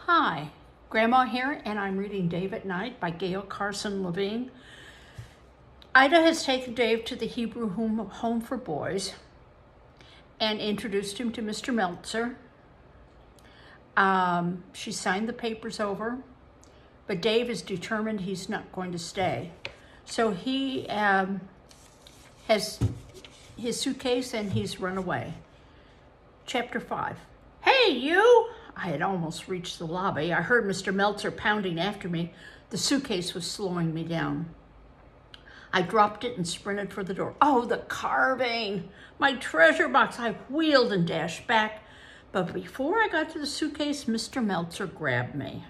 Hi, Grandma here, and I'm reading Dave at Night by Gail Carson Levine. Ida has taken Dave to the Hebrew home for boys and introduced him to Mr. Meltzer. She signed the papers over, but Dave is determined he's not going to stay. So he has his suitcase and he's run away. Chapter 5. Hey, you! I had almost reached the lobby. I heard Mr. Meltzer pounding after me. The suitcase was slowing me down. I dropped it and sprinted for the door. Oh, the carving! My treasure box! I wheeled and dashed back. But before I got to the suitcase, Mr. Meltzer grabbed me.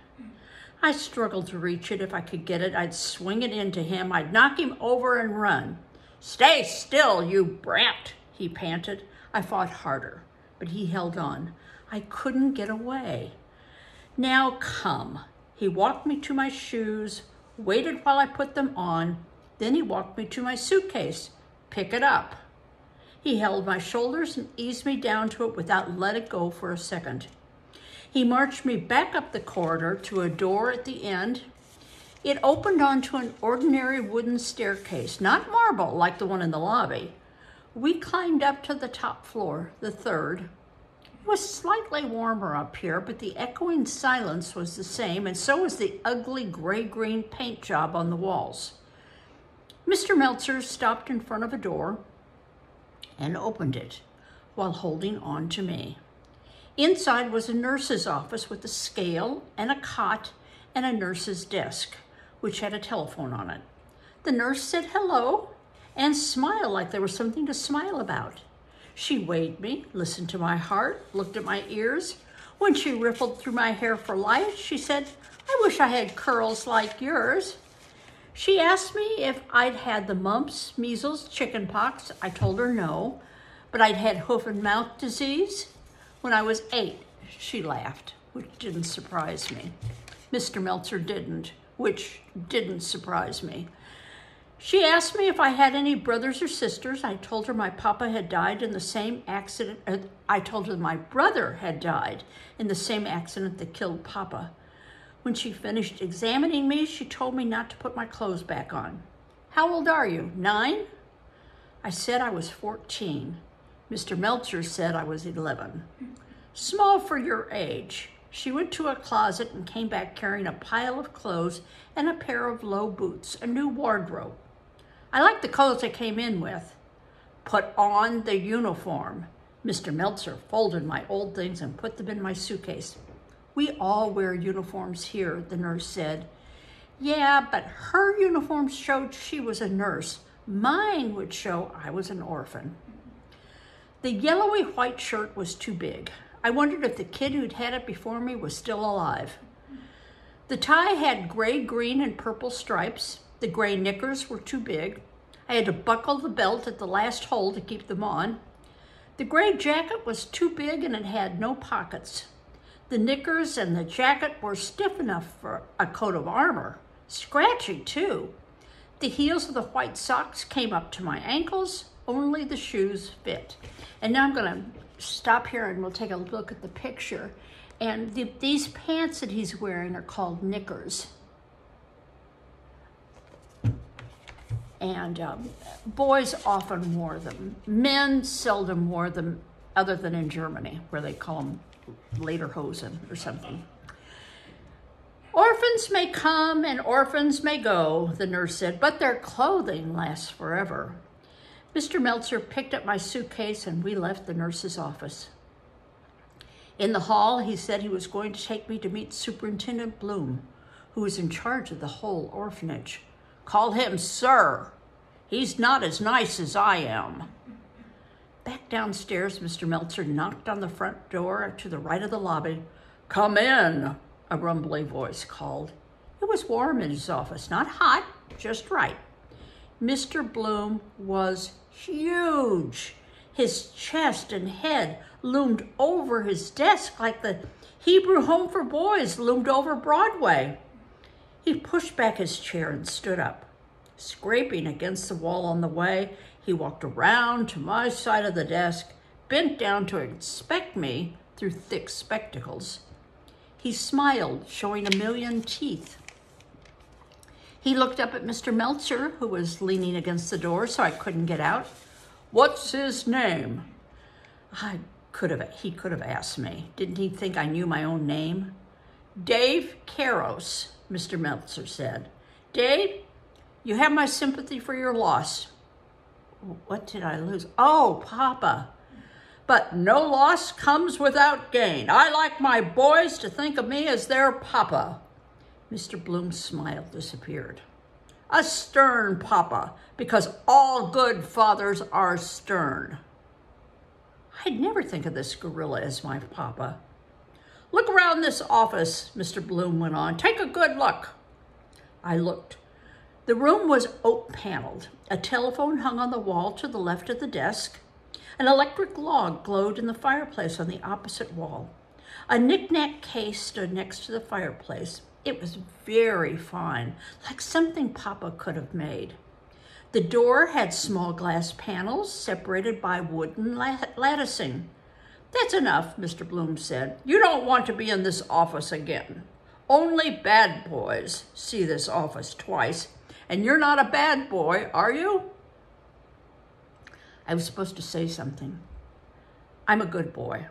I struggled to reach it. If I could get it, I'd swing it into him. I'd knock him over and run. Stay still, you brat, he panted. I fought harder, but he held on. I couldn't get away. Now come. He walked me to my shoes, waited while I put them on. Then he walked me to my suitcase. Pick it up. He held my shoulders and eased me down to it without letting go for a second. He marched me back up the corridor to a door at the end. It opened onto an ordinary wooden staircase, not marble like the one in the lobby. We climbed up to the top floor, the third. It was slightly warmer up here, but the echoing silence was the same, and so was the ugly gray-green paint job on the walls. Mr. Meltzer stopped in front of a door and opened it while holding on to me. Inside was a nurse's office with a scale and a cot and a nurse's desk, which had a telephone on it. The nurse said hello and smiled like there was something to smile about. She weighed me, listened to my heart, looked at my ears. When she rippled through my hair for light, she said, I wish I had curls like yours. She asked me if I'd had the mumps, measles, chickenpox. I told her no, but I'd had hoof and mouth disease. When I was 8, she laughed, which didn't surprise me. Mr. Meltzer didn't, which didn't surprise me. She asked me if I had any brothers or sisters. I told her my papa had died in the same accident. I told her my brother had died in the same accident that killed Papa. When she finished examining me, she told me not to put my clothes back on. How old are you, 9? I said I was 14. Mr. Meltzer said I was 11. Small for your age. She went to a closet and came back carrying a pile of clothes and a pair of low boots, a new wardrobe. I like the clothes I came in with. Put on the uniform. Mr. Meltzer folded my old things and put them in my suitcase. We all wear uniforms here, the nurse said. Yeah, but her uniform showed she was a nurse. Mine would show I was an orphan. The yellowy white shirt was too big. I wondered if the kid who'd had it before me was still alive. The tie had gray, green, and purple stripes. The gray knickers were too big. I had to buckle the belt at the last hole to keep them on. The gray jacket was too big and it had no pockets. The knickers and the jacket were stiff enough for a coat of armor. Scratchy, too. The heels of the white socks came up to my ankles. Only the shoes fit. And now I'm going to stop here and we'll take a look at the picture. And these pants that he's wearing are called knickers. And boys often wore them. Men seldom wore them, other than in Germany, where they call them lederhosen or something. Orphans may come and orphans may go, the nurse said, but their clothing lasts forever. Mr. Meltzer picked up my suitcase and we left the nurse's office. In the hall, he said he was going to take me to meet Superintendent Bloom, who was in charge of the whole orphanage. Call him sir. He's not as nice as I am. Back downstairs, Mr. Meltzer knocked on the front door to the right of the lobby. Come in, a rumbly voice called. It was warm in his office, not hot, just right. Mr. Bloom was huge. His chest and head loomed over his desk like the Hebrew home for boys loomed over Broadway. He pushed back his chair and stood up. Scraping against the wall on the way, he walked around to my side of the desk, bent down to inspect me through thick spectacles. He smiled, showing a million teeth. He looked up at Mr. Meltzer, who was leaning against the door so I couldn't get out. "What's his name?" He could have asked me. Didn't he think I knew my own name? "Dave Caros," Mr. Meltzer said. "Dave, you have my sympathy for your loss." What did I lose? Oh, Papa. "But no loss comes without gain. I like my boys to think of me as their papa." Mr. Bloom's smile disappeared. "A stern papa, because all good fathers are stern." I'd never think of this gorilla as my papa. "Look around this office," Mr. Bloom went on. "Take a good look." I looked. The room was oak-paneled. A telephone hung on the wall to the left of the desk. An electric log glowed in the fireplace on the opposite wall. A knick-knack case stood next to the fireplace. It was very fine, like something Papa could have made. The door had small glass panels separated by wooden latticing. "That's enough," Mr. Bloom said. "You don't want to be in this office again. Only bad boys see this office twice, and you're not a bad boy, are you?" I was supposed to say something. "I'm a good boy."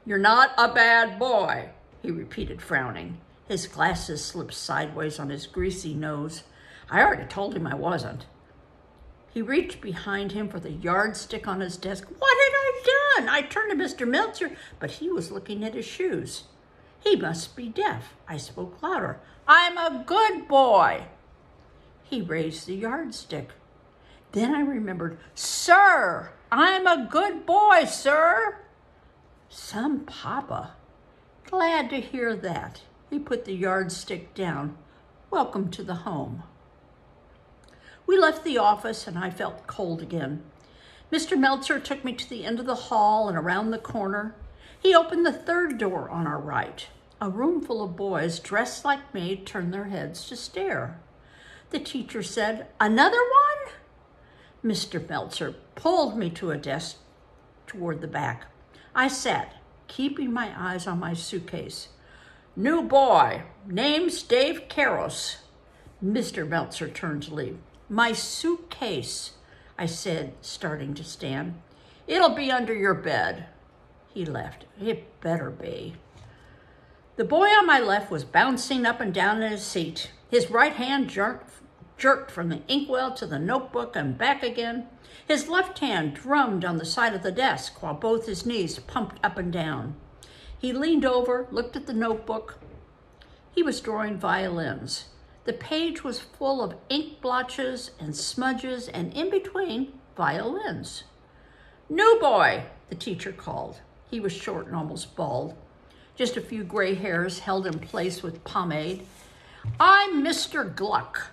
"You're not a bad boy," he repeated, frowning. His glasses slipped sideways on his greasy nose. I already told him I wasn't. He reached behind him for the yardstick on his desk. What had I done? I turned to Mr. Meltzer, but he was looking at his shoes. He must be deaf. I spoke louder. "I'm a good boy." He raised the yardstick. Then I remembered, "Sir, I'm a good boy, sir." Some papa. Glad to hear that. He put the yardstick down. "Welcome to the home." We left the office and I felt cold again. Mr. Meltzer took me to the end of the hall and around the corner. He opened the third door on our right. A room full of boys dressed like me turned their heads to stare. The teacher said, "Another one?" Mr. Meltzer pulled me to a desk toward the back. I sat, keeping my eyes on my suitcase. "New boy, name's Dave Caros." Mr. Meltzer turned to leave. "My suitcase," I said, starting to stand. "It'll be under your bed." He left. It better be. The boy on my left was bouncing up and down in his seat. His right hand jerked from the inkwell to the notebook and back again. His left hand drummed on the side of the desk while both his knees pumped up and down. He leaned over, looked at the notebook. He was drawing violins. The page was full of ink blotches and smudges, and in between, violins. "New boy," the teacher called. He was short and almost bald. Just a few gray hairs held in place with pomade. "I'm Mr. Gluck.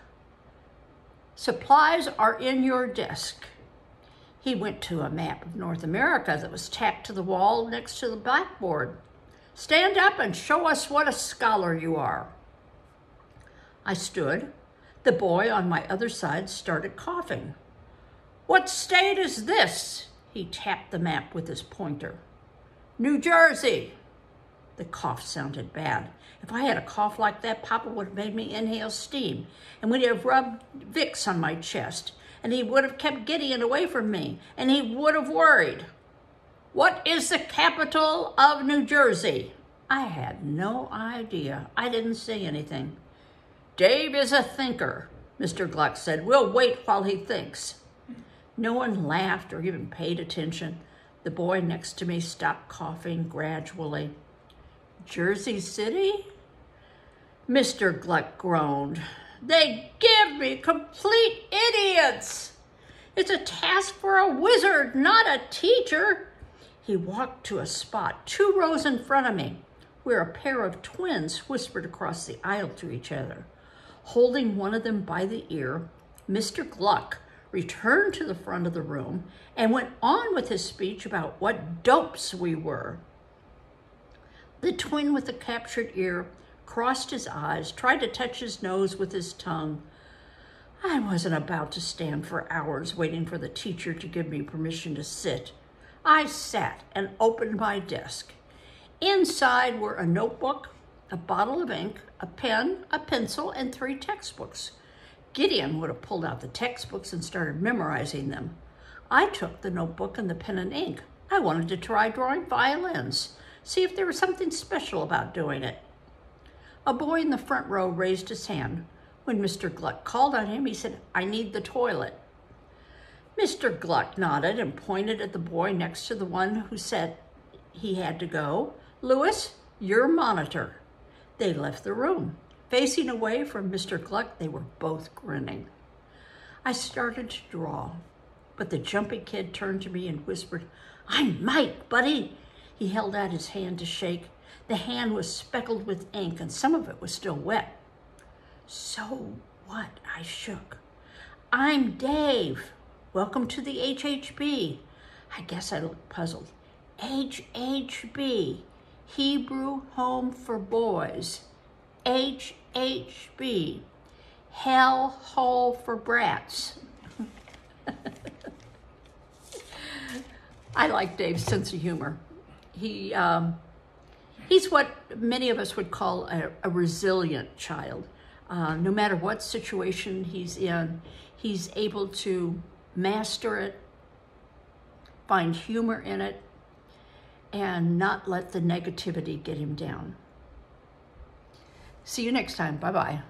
Supplies are in your desk." He went to a map of North America that was tacked to the wall next to the blackboard. "Stand up and show us what a scholar you are." I stood. The boy on my other side started coughing. "What state is this?" He tapped the map with his pointer. "New Jersey." The cough sounded bad. If I had a cough like that, Papa would have made me inhale steam, and we'd have rubbed Vicks on my chest, and he would have kept Gideon away from me, and he would have worried. "What is the capital of New Jersey?" I had no idea. I didn't say anything. "Dave is a thinker," Mr. Gluck said. "We'll wait while he thinks." No one laughed or even paid attention. The boy next to me stopped coughing gradually. "Jersey City?" Mr. Gluck groaned. "They give me complete idiots. It's a task for a wizard, not a teacher." He walked to a spot 2 rows in front of me, where a pair of twins whispered across the aisle to each other. Holding one of them by the ear, Mr. Gluck returned to the front of the room and went on with his speech about what dopes we were. The twin with the captured ear crossed his eyes, tried to touch his nose with his tongue. I wasn't about to stand for hours waiting for the teacher to give me permission to sit. I sat and opened my desk. Inside were a notebook, a bottle of ink, a pen, a pencil, and 3 textbooks. Gideon would have pulled out the textbooks and started memorizing them. I took the notebook and the pen and ink. I wanted to try drawing violins, see if there was something special about doing it. A boy in the front row raised his hand. When Mr. Gluck called on him, he said, "I need the toilet." Mr. Gluck nodded and pointed at the boy next to the one who said he had to go. "Louis, you're monitor." They left the room. Facing away from Mr. Gluck, they were both grinning. I started to draw, but the jumpy kid turned to me and whispered, "I'm Mike, buddy." He held out his hand to shake. The hand was speckled with ink, and some of it was still wet. "So what?" I shook. "I'm Dave. Welcome to the HHB." I guess I looked puzzled. HHB, Hebrew Home for Boys. HHB, Hell Hole for Brats. I like Dave's sense of humor. He's what many of us would call a resilient child. No matter what situation he's in, he's able to master it, find humor in it, and not let the negativity get him down. See you next time. Bye-bye.